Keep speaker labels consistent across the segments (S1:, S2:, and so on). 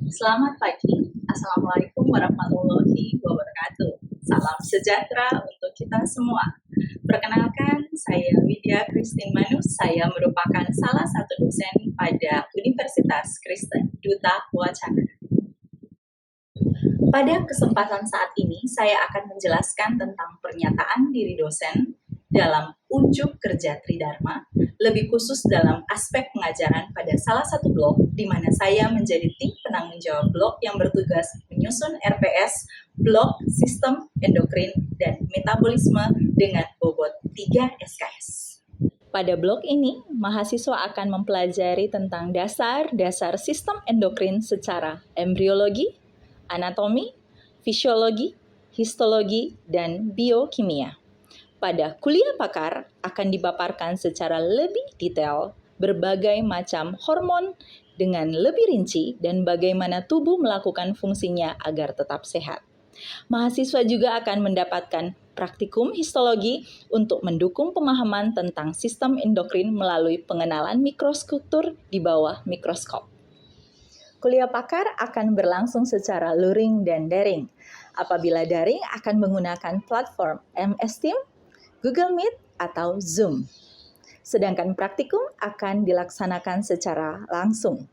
S1: Selamat pagi, Assalamualaikum warahmatullahi wabarakatuh. Salam sejahtera untuk kita semua. Perkenalkan, saya Widya Christine Manus. Saya merupakan salah satu dosen pada Universitas Kristen Duta Wacana. Pada kesempatan saat ini, saya akan menjelaskan tentang pernyataan diri dosen dalam unjuk kerja Tridharma, lebih khusus dalam aspek pengajaran pada salah satu blok, di mana saya menjadi tim penanggung jawab blok yang bertugas menyusun RPS, blok sistem endokrin dan metabolisme dengan bobot 3 SKS. Pada blok ini, mahasiswa akan mempelajari tentang dasar-dasar sistem endokrin secara embriologi, anatomi, fisiologi, histologi, dan biokimia. Pada kuliah pakar akan dipaparkan secara lebih detail berbagai macam hormon dengan lebih rinci dan bagaimana tubuh melakukan fungsinya agar tetap sehat. Mahasiswa juga akan mendapatkan praktikum histologi untuk mendukung pemahaman tentang sistem endokrin melalui pengenalan mikrostruktur di bawah mikroskop. Kuliah pakar akan berlangsung secara luring dan daring. Apabila daring akan menggunakan platform MS Teams, Google Meet, atau Zoom. Sedangkan praktikum akan dilaksanakan secara langsung.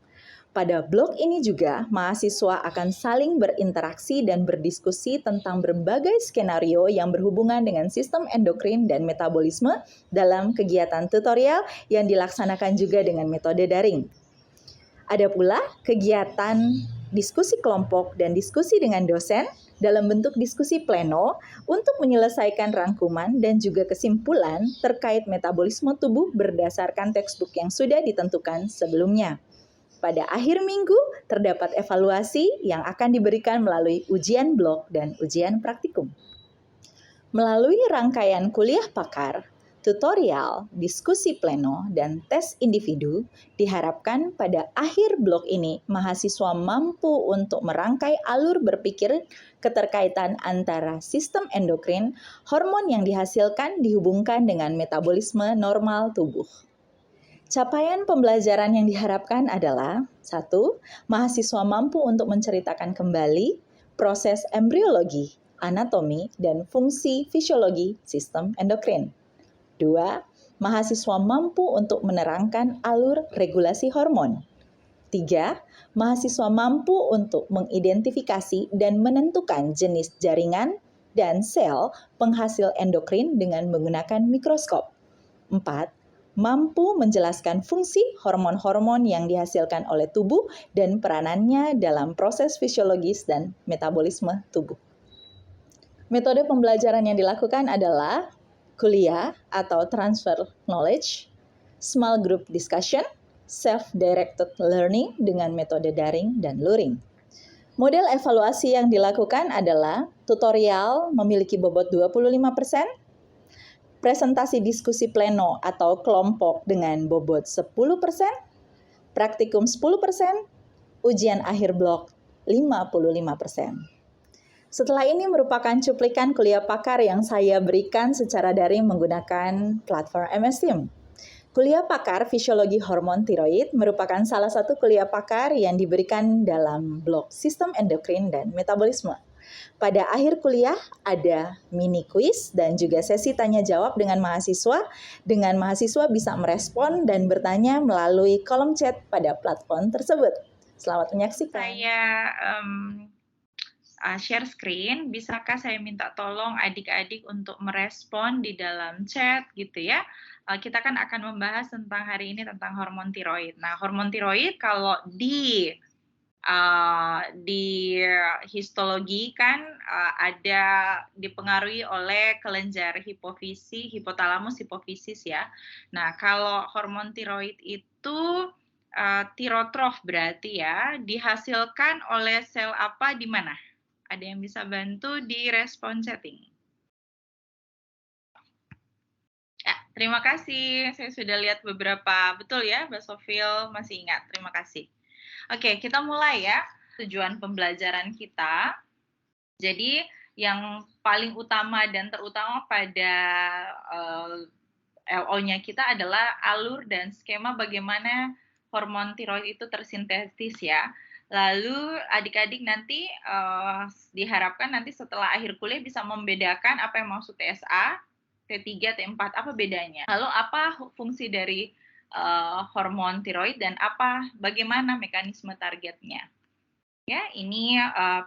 S1: Pada blok ini juga, mahasiswa akan saling berinteraksi dan berdiskusi tentang berbagai skenario yang berhubungan dengan sistem endokrin dan metabolisme dalam kegiatan tutorial yang dilaksanakan juga dengan metode daring. Ada pula kegiatan diskusi kelompok dan diskusi dengan dosen dalam bentuk diskusi pleno untuk menyelesaikan rangkuman dan juga kesimpulan terkait metabolisme tubuh berdasarkan textbook yang sudah ditentukan sebelumnya. Pada akhir minggu, terdapat evaluasi yang akan diberikan melalui ujian blok dan ujian praktikum. Melalui rangkaian kuliah pakar, tutorial, diskusi pleno, dan tes individu, diharapkan pada akhir blok ini mahasiswa mampu untuk merangkai alur berpikir keterkaitan antara sistem endokrin, hormon yang dihasilkan dihubungkan dengan metabolisme normal tubuh. Capaian pembelajaran yang diharapkan adalah 1. Mahasiswa mampu untuk menceritakan kembali proses embriologi, anatomi, dan fungsi fisiologi sistem endokrin. 2. Mahasiswa mampu untuk menerangkan alur regulasi hormon. 3. Mahasiswa mampu untuk mengidentifikasi dan menentukan jenis jaringan dan sel penghasil endokrin dengan menggunakan mikroskop. 4. Mampu menjelaskan fungsi hormon-hormon yang dihasilkan oleh tubuh dan peranannya dalam proses fisiologis dan metabolisme tubuh. Metode pembelajaran yang dilakukan adalah kuliah atau transfer knowledge, small group discussion, self-directed learning dengan metode daring dan luring. Model evaluasi yang dilakukan adalah tutorial memiliki bobot 25%, presentasi diskusi pleno atau kelompok dengan bobot 10%, praktikum 10%, ujian akhir blok 55%. Setelah ini merupakan cuplikan kuliah pakar yang saya berikan secara daring menggunakan platform MS Teams. Kuliah pakar fisiologi hormon tiroid merupakan salah satu kuliah pakar yang diberikan dalam blok sistem endokrin dan metabolisme. Pada akhir kuliah ada mini quiz dan juga sesi tanya jawab dengan mahasiswa. Dengan mahasiswa bisa merespon dan bertanya melalui kolom chat pada platform tersebut. Selamat menyaksikan.
S2: Saya share screen, bisakah saya minta tolong adik-adik untuk merespon di dalam chat gitu ya. Kita kan akan membahas tentang hari ini tentang hormon tiroid. Nah, hormon tiroid kalau di histologi kan ada dipengaruhi oleh kelenjar hipofisi, hipotalamus, hipofisis ya. Nah, kalau hormon tiroid itu tirotrof berarti ya, dihasilkan oleh sel apa di mana? Ada yang bisa bantu di respon chatting? Ya, terima kasih. Saya sudah lihat beberapa, betul ya, Mbak Sofil masih ingat. Terima kasih. Oke, kita mulai ya. Tujuan pembelajaran kita. Jadi, yang paling utama dan terutama pada LO-nya kita adalah alur dan skema bagaimana hormon tiroid itu tersintesis ya. Lalu adik-adik nanti diharapkan nanti setelah akhir kuliah bisa membedakan apa yang maksud TSA, T3, T4, apa bedanya. Lalu apa fungsi dari hormon tiroid dan bagaimana mekanisme targetnya. Ya, ini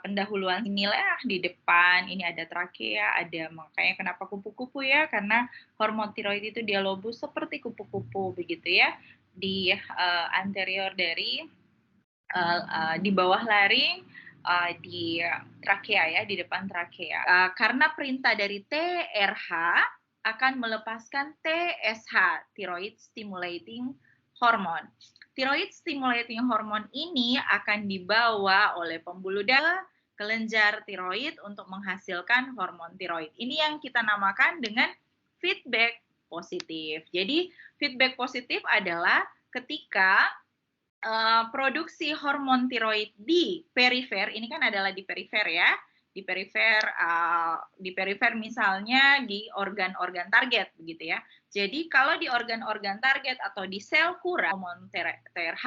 S2: pendahuluan inilah di depan, ini ada trakea, ada makanya kenapa kupu-kupu ya, karena hormon tiroid itu dia lobus seperti kupu-kupu begitu ya, di anterior dari di bawah laring, di trakea ya, di depan trakea. Karena perintah dari TRH akan melepaskan TSH, thyroid stimulating hormone. Thyroid stimulating hormone ini akan dibawa oleh pembuluh darah kelenjar tiroid untuk menghasilkan hormon tiroid. Ini yang kita namakan dengan feedback positif. Jadi feedback positif adalah ketika produksi hormon tiroid di perifer, ini kan adalah di perifer ya, di perifer misalnya di organ-organ target begitu ya. Jadi kalau di organ-organ target atau di sel kurang hormon TRH,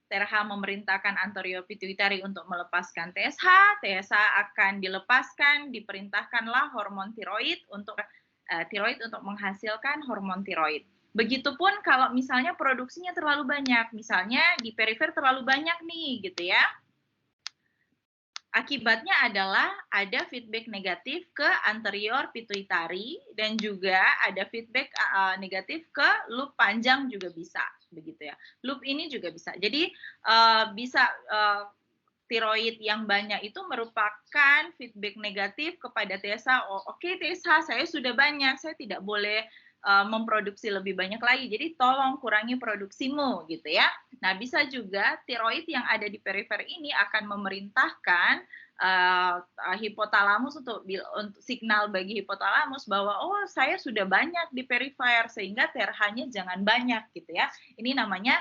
S2: TRH memerintahkan anterior pituitary untuk melepaskan TSH, TSH akan dilepaskan, diperintahkanlah hormon tiroid untuk menghasilkan hormon tiroid. Begitupun kalau misalnya produksinya terlalu banyak, misalnya di perifer terlalu banyak nih gitu ya. Akibatnya adalah ada feedback negatif ke anterior pituitary dan juga ada feedback negatif ke loop panjang juga bisa begitu ya. Loop ini juga bisa. Jadi bisa tiroid yang banyak itu merupakan feedback negatif kepada TSH. Oh, oke, TSH saya sudah banyak, saya tidak boleh memproduksi lebih banyak lagi. Jadi tolong kurangi produksimu gitu ya. Nah, bisa juga tiroid yang ada di perifer ini akan memerintahkan hipotalamus untuk signal bagi hipotalamus bahwa oh saya sudah banyak di perifer sehingga TRH-nya jangan banyak gitu ya. Ini namanya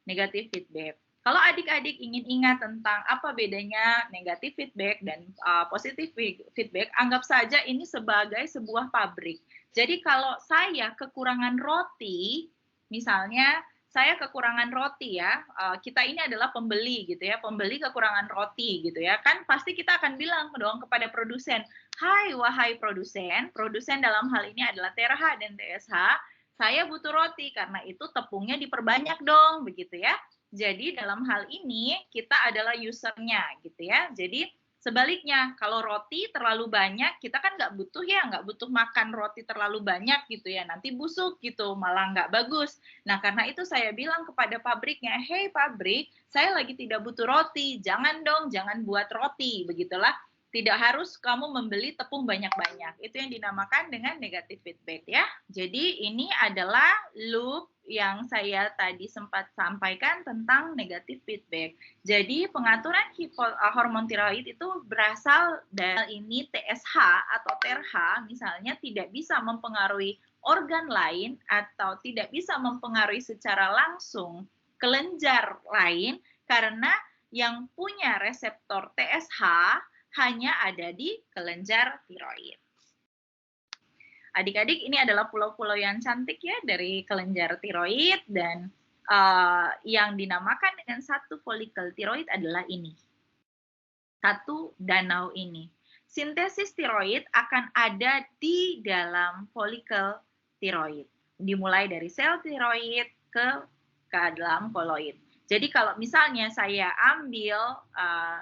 S2: negative feedback. Kalau adik-adik ingin ingat tentang apa bedanya negatif feedback dan positif feedback, anggap saja ini sebagai sebuah pabrik. Jadi kalau saya kekurangan roti, misalnya saya kekurangan roti ya, kita ini adalah pembeli gitu ya, pembeli kekurangan roti gitu ya, kan pasti kita akan bilang dong kepada produsen, hai wahai produsen, produsen dalam hal ini adalah TRH dan TSH, saya butuh roti karena itu tepungnya diperbanyak dong begitu ya. Jadi dalam hal ini kita adalah usernya gitu ya. Jadi sebaliknya, kalau roti terlalu banyak, kita kan nggak butuh makan roti terlalu banyak gitu ya, nanti busuk gitu, malah nggak bagus. Nah, karena itu saya bilang kepada pabriknya, hey pabrik, saya lagi tidak butuh roti, jangan dong, jangan buat roti, begitulah. Tidak harus kamu membeli tepung banyak-banyak. Itu yang dinamakan dengan negative feedback ya. Jadi ini adalah loop yang saya tadi sempat sampaikan tentang negative feedback. Jadi pengaturan hormon tiroid itu berasal dari ini TSH atau TRH misalnya tidak bisa mempengaruhi organ lain atau tidak bisa mempengaruhi secara langsung kelenjar lain karena yang punya reseptor TSH hanya ada di kelenjar tiroid. Adik-adik, ini adalah pulau-pulau yang cantik ya dari kelenjar tiroid dan yang dinamakan dengan satu folikel tiroid adalah ini. Satu danau ini. Sintesis tiroid akan ada di dalam folikel tiroid. Dimulai dari sel tiroid ke dalam koloid. Jadi kalau misalnya saya ambil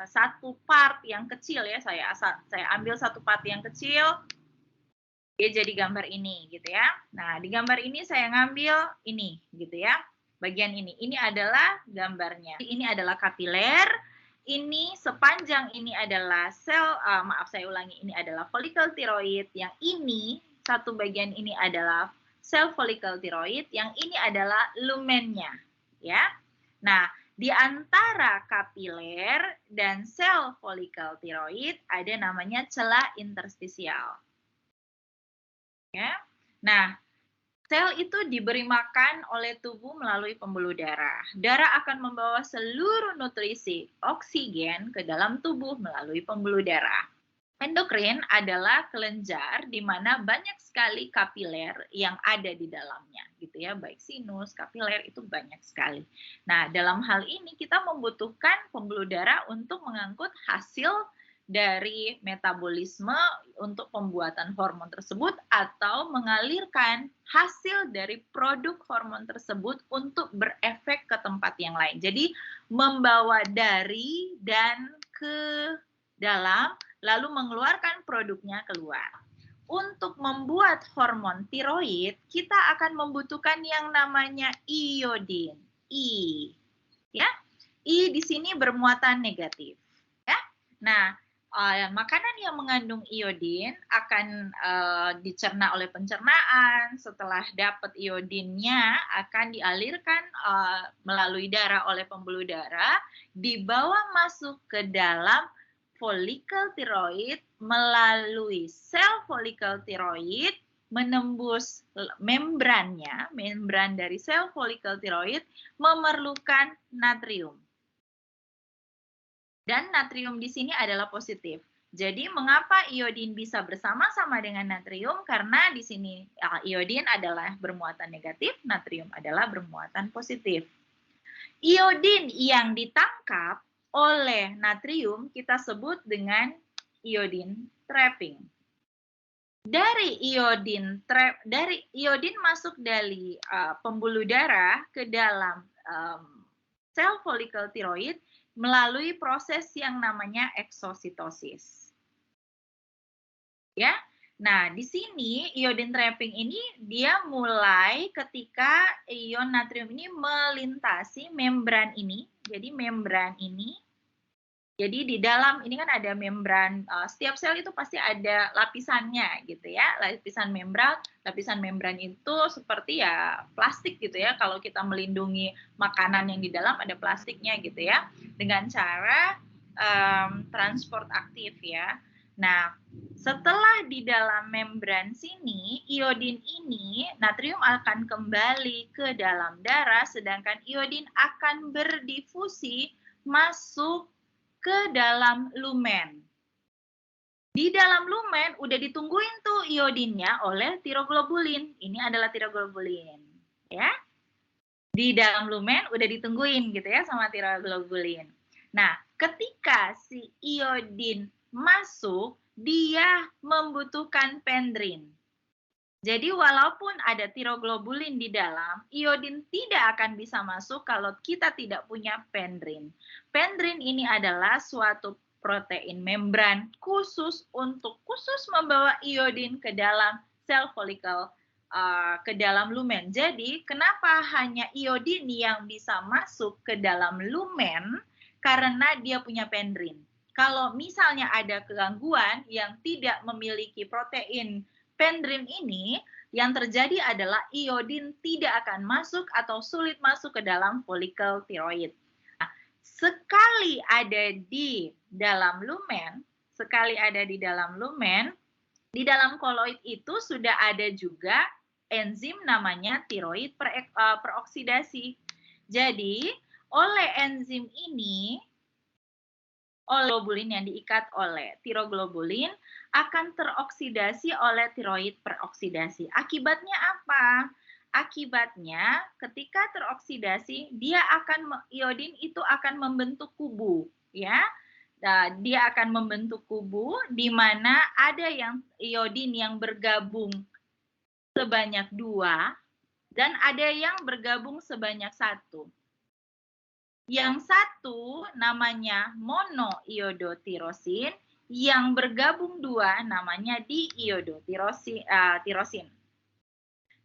S2: satu part yang kecil ya, saya ambil satu part yang kecil, dia jadi gambar ini gitu ya. Nah, di gambar ini saya ngambil ini gitu ya. Bagian ini. Ini adalah gambarnya. Ini adalah kapiler. Ini sepanjang ini adalah sel, maaf saya ulangi, ini adalah folikel tiroid. Yang ini, satu bagian ini adalah sel folikel tiroid. Yang ini adalah lumennya. Ya. Nah, di antara kapiler dan sel folikel tiroid ada namanya celah interstisial. Ya. Nah, sel itu diberi makan oleh tubuh melalui pembuluh darah. Darah akan membawa seluruh nutrisi oksigen ke dalam tubuh melalui pembuluh darah. Endokrin adalah kelenjar di mana banyak sekali kapiler yang ada di dalamnya, gitu ya, baik sinus, kapiler itu banyak sekali. Nah, dalam hal ini kita membutuhkan pembuluh darah untuk mengangkut hasil dari metabolisme untuk pembuatan hormon tersebut atau mengalirkan hasil dari produk hormon tersebut untuk berefek ke tempat yang lain. Jadi, membawa dari dan ke dalam lalu mengeluarkan produknya keluar. Untuk membuat hormon tiroid, kita akan membutuhkan yang namanya iodin. I, ya. I di sini bermuatan negatif, ya. Nah, makanan yang mengandung iodin akan dicerna oleh pencernaan. Setelah dapat iodinnya akan dialirkan melalui darah oleh pembuluh darah, dibawa masuk ke dalam folikel tiroid, melalui sel folikel tiroid, menembus membrannya, membran dari sel folikel tiroid memerlukan natrium. Dan natrium di sini adalah positif. Jadi mengapa iodin bisa bersama-sama dengan natrium? Karena di sini iodin adalah bermuatan negatif, natrium adalah bermuatan positif. Iodin yang ditangkap oleh natrium kita sebut dengan iodin trapping. Dari iodin masuk dari pembuluh darah ke dalam sel folikel tiroid melalui proses yang namanya eksositosis. Ya. Nah, di sini iodin trapping ini dia mulai ketika ion natrium ini melintasi membran ini. Jadi membran ini, jadi di dalam ini kan ada membran, setiap sel itu pasti ada lapisannya gitu ya, lapisan membran itu seperti ya plastik gitu ya, kalau kita melindungi makanan yang di dalam ada plastiknya gitu ya, dengan cara transport aktif ya. Nah, setelah di dalam membran sini, iodin ini, natrium akan kembali ke dalam darah, sedangkan iodin akan berdifusi masuk ke dalam lumen. Di dalam lumen udah ditungguin tuh iodinnya oleh tiroglobulin. Ini adalah tiroglobulin, ya. Di dalam lumen udah ditungguin gitu ya sama tiroglobulin. Nah, ketika si iodin masuk, dia membutuhkan pendrin. Jadi walaupun ada tiroglobulin di dalam, iodin tidak akan bisa masuk kalau kita tidak punya pendrin. Pendrin ini adalah suatu protein membran khusus membawa iodin ke dalam sel folikel, ke dalam lumen. Jadi kenapa hanya iodin yang bisa masuk ke dalam lumen? Karena dia punya pendrin. Kalau misalnya ada gangguan yang tidak memiliki protein pendrin ini, yang terjadi adalah iodin tidak akan masuk atau sulit masuk ke dalam folikel tiroid. Nah, sekali ada di dalam lumen, di dalam koloid itu sudah ada juga enzim namanya tiroid peroksidasi. Jadi, oleh enzim ini, globulin yang diikat oleh tiroglobulin akan teroksidasi oleh tiroid peroksidasi. Akibatnya apa? Akibatnya ketika teroksidasi iodin itu akan membentuk kubu, ya. Nah, dia akan membentuk kubu di mana ada yang iodin yang bergabung sebanyak 2 dan ada yang bergabung sebanyak 1. Yang satu namanya monoiodotirosin, yang bergabung 2 namanya diiodotirosin.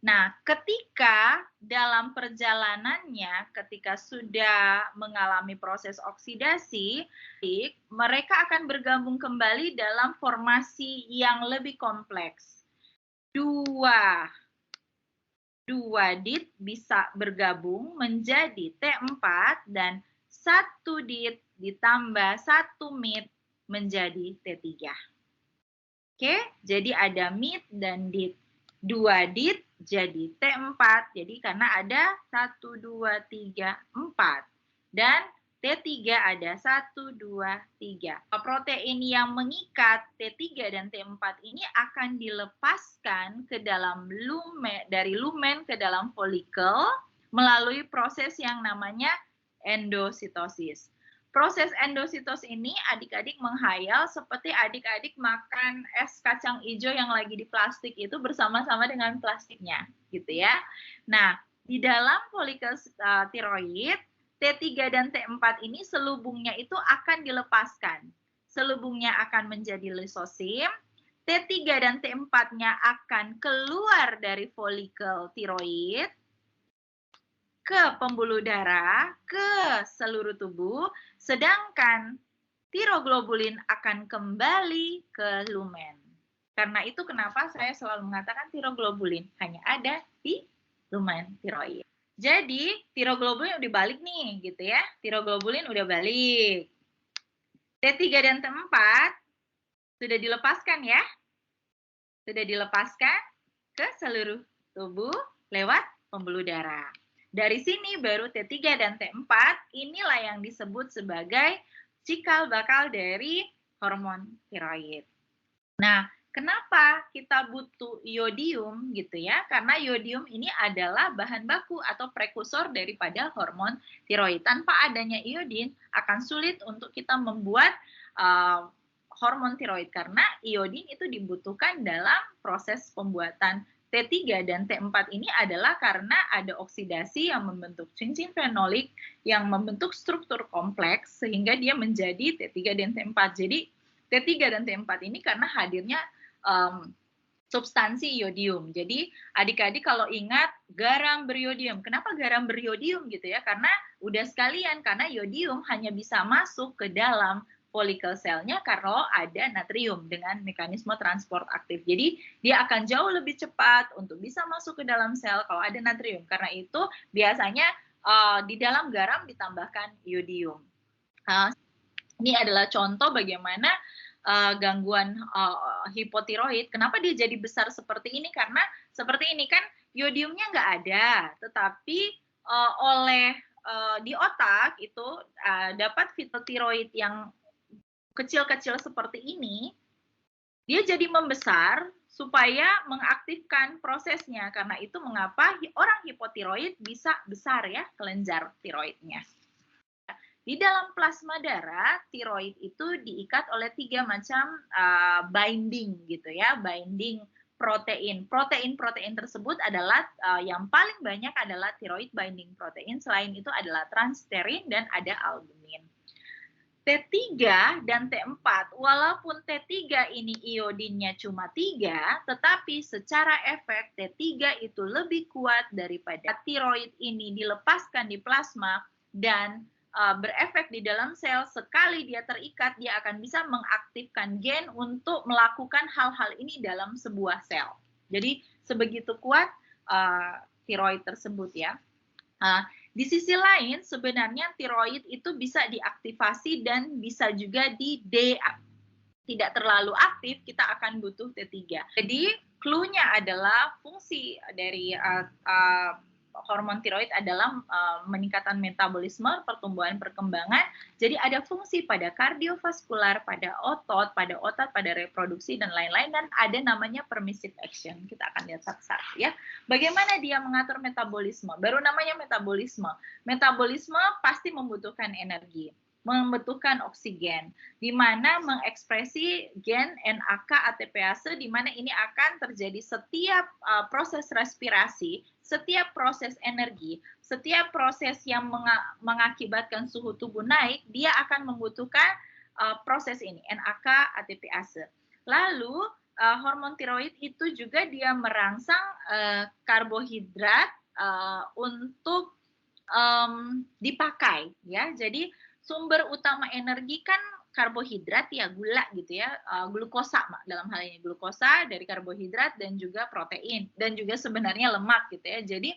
S2: Nah, ketika dalam perjalanannya, ketika sudah mengalami proses oksidasi, mereka akan bergabung kembali dalam formasi yang lebih kompleks. 2 dit bisa bergabung menjadi T4 dan 1 dit ditambah 1 mit menjadi T3. Oke, jadi ada mit dan dit. 2 dit jadi T4, jadi karena ada 1, 2, 3, 4. Dan T3 ada 1, 2, 3. Protein yang mengikat T3 dan T4 ini akan dilepaskan ke dalam lumen, dari lumen ke dalam folikel melalui proses yang namanya endositosis. Proses endositosis ini adik-adik menghayal seperti adik-adik makan es kacang hijau yang lagi di plastik itu bersama-sama dengan plastiknya, gitu ya. Nah, di dalam folikel tiroid, T3 dan T4 ini selubungnya itu akan dilepaskan. Selubungnya akan menjadi lisosim, T3 dan T4-nya akan keluar dari folikel tiroid ke pembuluh darah, ke seluruh tubuh, sedangkan tiroglobulin akan kembali ke lumen. Karena itu kenapa saya selalu mengatakan tiroglobulin hanya ada di lumen tiroid. Jadi tiroglobulin udah balik nih, gitu ya. Tiroglobulin udah balik. T3 dan T4 sudah dilepaskan ya. Sudah dilepaskan ke seluruh tubuh lewat pembuluh darah. Dari sini baru T3 dan T4 inilah yang disebut sebagai cikal bakal dari hormon tiroid. Nah, kenapa kita butuh iodium gitu ya? Karena iodium ini adalah bahan baku atau prekursor daripada hormon tiroid. Tanpa adanya iodin akan sulit untuk kita membuat hormon tiroid karena iodin itu dibutuhkan dalam proses pembuatan T3 dan T4 ini adalah karena ada oksidasi yang membentuk cincin fenolik yang membentuk struktur kompleks sehingga dia menjadi T3 dan T4. Jadi T3 dan T4 ini karena hadirnya substansi iodium. Jadi adik-adik kalau ingat garam beriodium. Kenapa garam beriodium gitu ya? Karena udah sekalian, karena iodium hanya bisa masuk ke dalam folikel selnya kalau ada natrium dengan mekanisme transport aktif. Jadi dia akan jauh lebih cepat untuk bisa masuk ke dalam sel kalau ada natrium. Karena itu biasanya di dalam garam ditambahkan iodium. Ini adalah contoh bagaimana gangguan hipotiroid. Kenapa dia jadi besar seperti ini? Karena seperti ini kan iodiumnya nggak ada, tetapi oleh di otak itu dapat hipotiroid yang kecil-kecil seperti ini, dia jadi membesar supaya mengaktifkan prosesnya. Karena itu mengapa orang hipotiroid bisa besar ya kelenjar tiroidnya. Di dalam plasma darah, tiroid itu diikat oleh 3 macam binding gitu ya, binding protein. Protein-protein tersebut adalah yang paling banyak adalah tiroid binding protein, selain itu adalah transferin dan ada albumin. T3 dan T4, walaupun T3 ini iodinnya cuma 3, tetapi secara efek T3 itu lebih kuat daripada tiroid ini dilepaskan di plasma dan berefek di dalam sel. Sekali dia terikat, dia akan bisa mengaktifkan gen untuk melakukan hal-hal ini dalam sebuah sel. Jadi sebegitu kuat tiroid tersebut ya. Di sisi lain, sebenarnya tiroid itu bisa diaktifasi dan bisa juga tidak terlalu aktif, kita akan butuh T3. Jadi, clue-nya adalah fungsi dari hormon tiroid adalah meningkatkan metabolisme, pertumbuhan, perkembangan. Jadi ada fungsi pada kardiovaskular, pada otot, pada reproduksi dan lain-lain, dan ada namanya permissive action. Kita akan lihat satu-satu ya. Bagaimana dia mengatur metabolisme? Baru namanya metabolisme. Metabolisme pasti membutuhkan energi, membutuhkan oksigen, di mana mengekspresi gen NAK ATPase, di mana ini akan terjadi setiap proses respirasi, setiap proses energi, setiap proses yang mengakibatkan suhu tubuh naik, dia akan membutuhkan proses ini, NAK ATPase. Lalu hormon tiroid itu juga dia merangsang karbohidrat untuk dipakai, ya. Jadi sumber utama energi kan karbohidrat ya, gula gitu ya, glukosa dalam hal ini, glukosa dari karbohidrat dan juga protein dan juga sebenarnya lemak gitu ya. Jadi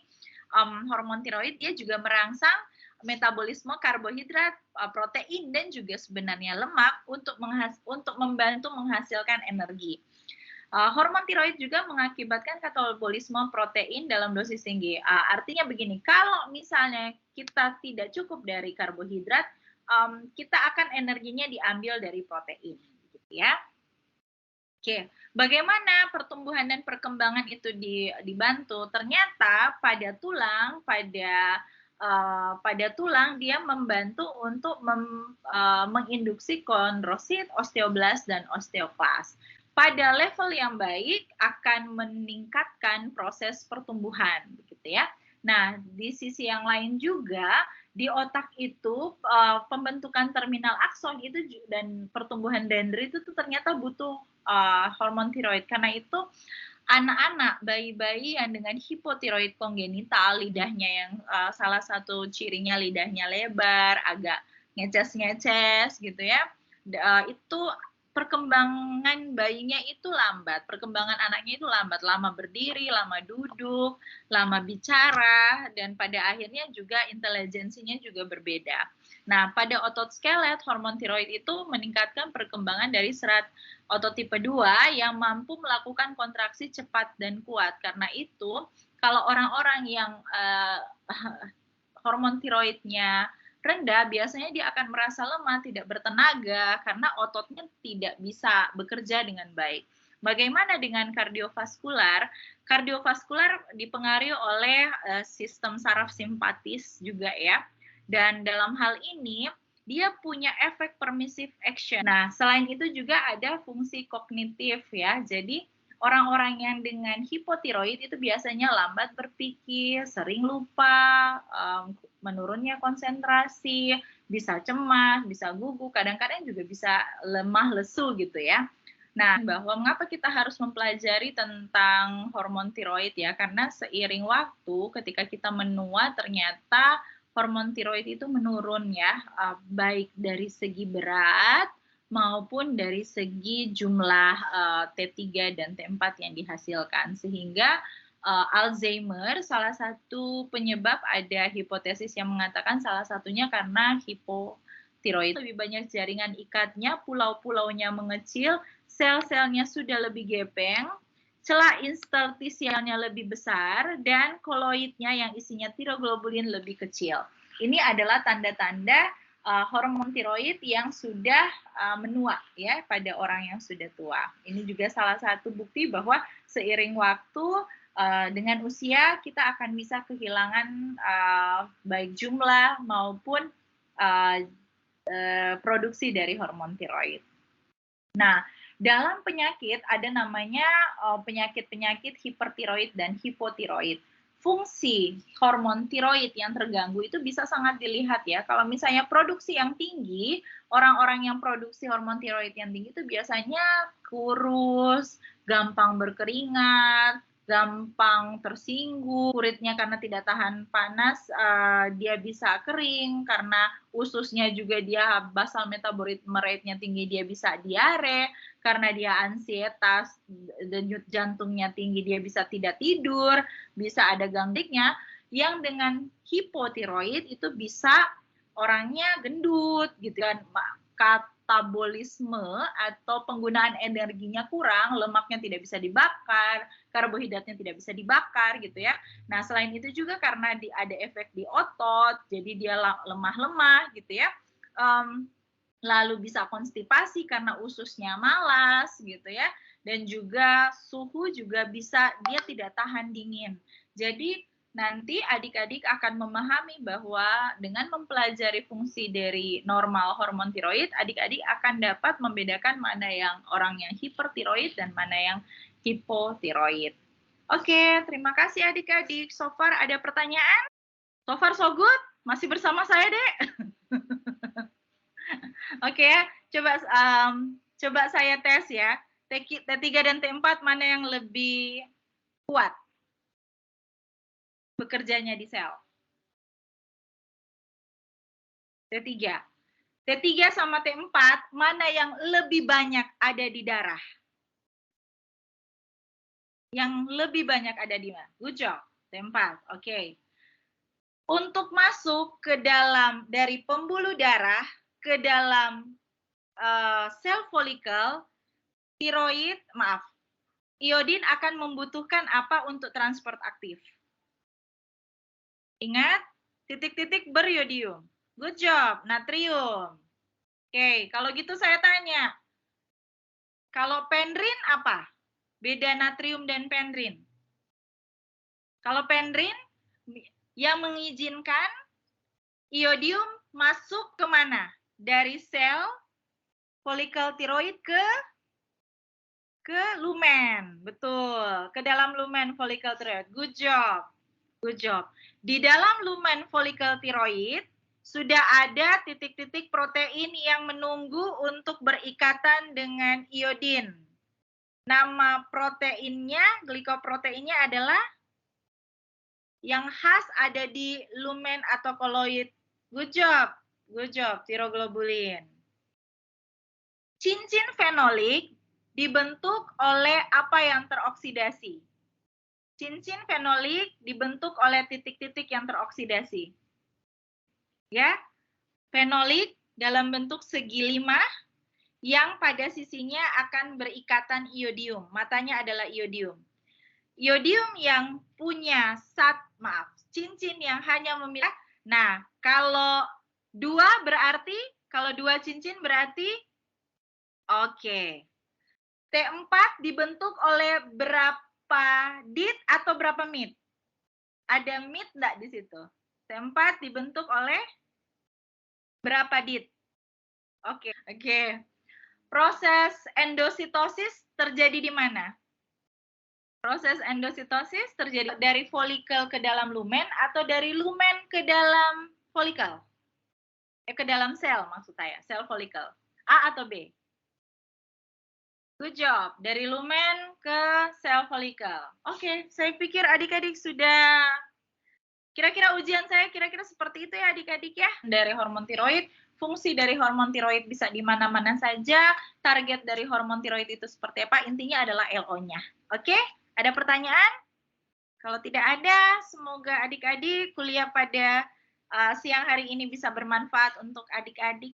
S2: hormon tiroid dia juga merangsang metabolisme karbohidrat, protein dan juga sebenarnya lemak untuk membantu menghasilkan energi. Hormon tiroid juga mengakibatkan katabolisme protein dalam dosis tinggi. Artinya begini, kalau misalnya kita tidak cukup dari karbohidrat, kita akan energinya diambil dari protein, gitu ya. Oke, bagaimana pertumbuhan dan perkembangan itu dibantu? Ternyata pada tulang, pada tulang dia membantu untuk menginduksi kondrosit, osteoblast, dan osteoklas. Pada level yang baik akan meningkatkan proses pertumbuhan, begitu ya. Nah, di sisi yang lain juga di otak itu pembentukan terminal akson itu dan pertumbuhan dendrit itu ternyata butuh hormon tiroid. Karena itu anak-anak, bayi-bayi yang dengan hipotiroid kongenital, lidahnya yang salah satu cirinya lidahnya lebar, agak ngeces-ngeces gitu ya, itu perkembangan bayinya itu lambat, perkembangan anaknya itu lambat, lama berdiri, lama duduk, lama bicara, dan pada akhirnya juga intelijensinya juga berbeda. Nah, pada otot skelet, hormon tiroid itu meningkatkan perkembangan dari serat otot tipe 2 yang mampu melakukan kontraksi cepat dan kuat. Karena itu, kalau orang-orang yang hormon tiroidnya rendah, biasanya dia akan merasa lemah, tidak bertenaga, karena ototnya tidak bisa bekerja dengan baik. Bagaimana dengan kardiovaskular? Kardiovaskular dipengaruhi oleh sistem saraf simpatis juga ya. Dan dalam hal ini, dia punya efek permissive action. Nah, selain itu juga ada fungsi kognitif ya. Jadi, orang-orang yang dengan hipotiroid itu biasanya lambat berpikir, sering lupa, menurunnya konsentrasi, bisa cemas, bisa gugup, kadang-kadang juga bisa lemah lesu gitu ya. Nah, bahwa mengapa kita harus mempelajari tentang hormon tiroid ya, karena seiring waktu ketika kita menua ternyata hormon tiroid itu menurun ya, baik dari segi berat maupun dari segi jumlah T3 dan T4 yang dihasilkan. Sehingga Alzheimer salah satu penyebab, ada hipotesis yang mengatakan salah satunya karena hipotiroid. Lebih banyak jaringan ikatnya, pulau-pulaunya mengecil, sel-selnya sudah lebih gepeng, celah interstisialnya lebih besar, dan koloidnya yang isinya tiroglobulin lebih kecil. Ini adalah tanda-tanda hormon tiroid yang sudah menua ya pada orang yang sudah tua. Ini juga salah satu bukti bahwa seiring waktu dengan usia kita akan bisa kehilangan baik jumlah maupun produksi dari hormon tiroid. Nah, dalam penyakit ada namanya penyakit-penyakit hipertiroid dan hipotiroid. Fungsi hormon tiroid yang terganggu itu bisa sangat dilihat ya. Kalau misalnya produksi yang tinggi, orang-orang yang produksi hormon tiroid yang tinggi itu biasanya kurus, gampang berkeringat, gampang tersinggung, kulitnya karena tidak tahan panas, dia bisa kering, karena ususnya juga dia basal metabolisme rate-nya tinggi, dia bisa diare, karena dia ansietas, denyut jantungnya tinggi, dia bisa tidak tidur, bisa ada gangdiknya. Yang dengan hipotiroid itu bisa orangnya gendut gitu kan, katabolisme atau penggunaan energinya kurang, lemaknya tidak bisa dibakar, karbohidratnya tidak bisa dibakar gitu ya. Nah, selain itu juga karena ada efek di otot, jadi dia lemah-lemah gitu ya. Lalu bisa konstipasi karena ususnya malas gitu ya. Dan juga suhu juga bisa dia tidak tahan dingin. Jadi nanti adik-adik akan memahami bahwa dengan mempelajari fungsi dari normal hormon tiroid, adik-adik akan dapat membedakan mana yang orang yang hipertiroid dan mana yang hipotiroid. Oke, terima kasih adik-adik. So far ada pertanyaan? So far so good? Masih bersama saya, Dek? Oke ya, coba saya tes ya. T3 dan T4 mana yang lebih kuat bekerjanya di sel? T3. T3 sama T4 mana yang lebih banyak ada di darah? Yang lebih banyak ada di mana? Good job. T4. Oke. Untuk masuk ke dalam dari pembuluh darah ke dalam sel folikel, iodin akan membutuhkan apa untuk transport aktif? Ingat, titik-titik beriodium. Good job, natrium. Oke, kalau gitu saya tanya, kalau pendrin apa? Beda natrium dan pendrin. Kalau pendrin yang mengizinkan iodium masuk ke mana? Dari sel folikel tiroid ke lumen. Betul, ke dalam lumen folikel tiroid. Good job. Good job. Di dalam lumen folikel tiroid sudah ada titik-titik protein yang menunggu untuk berikatan dengan iodin. Nama proteinnya, glikoproteinnya adalah yang khas ada di lumen atau koloid. Good job. Good job, tiroglobulin. Cincin fenolik dibentuk oleh apa yang teroksidasi? Cincin fenolik dibentuk oleh titik-titik yang teroksidasi. Ya, fenolik dalam bentuk segi 5 yang pada sisinya akan berikatan iodium. Matanya adalah iodium. Iodium yang punya cincin yang hanya memiliki. Nah, kalau 2 berarti, kalau 2 cincin berarti oke. T4 dibentuk oleh berapa dit atau berapa mit? Ada mit enggak di situ? T4 dibentuk oleh berapa dit? Oke. Proses endositosis terjadi di mana? Proses endositosis terjadi dari folikel ke dalam lumen atau dari lumen ke dalam folikel? Ke dalam sel maksud saya, sel folikel. A atau B? Good job. Dari lumen ke sel folikel. Oke, saya pikir adik-adik sudah. Kira-kira ujian saya kira-kira seperti itu ya adik-adik ya. Dari hormon tiroid, fungsi dari hormon tiroid bisa di mana-mana saja. Target dari hormon tiroid itu seperti apa? Intinya adalah LO-nya. Oke? Ada pertanyaan? Kalau tidak ada, semoga adik-adik kuliah pada siang hari ini bisa bermanfaat untuk adik-adik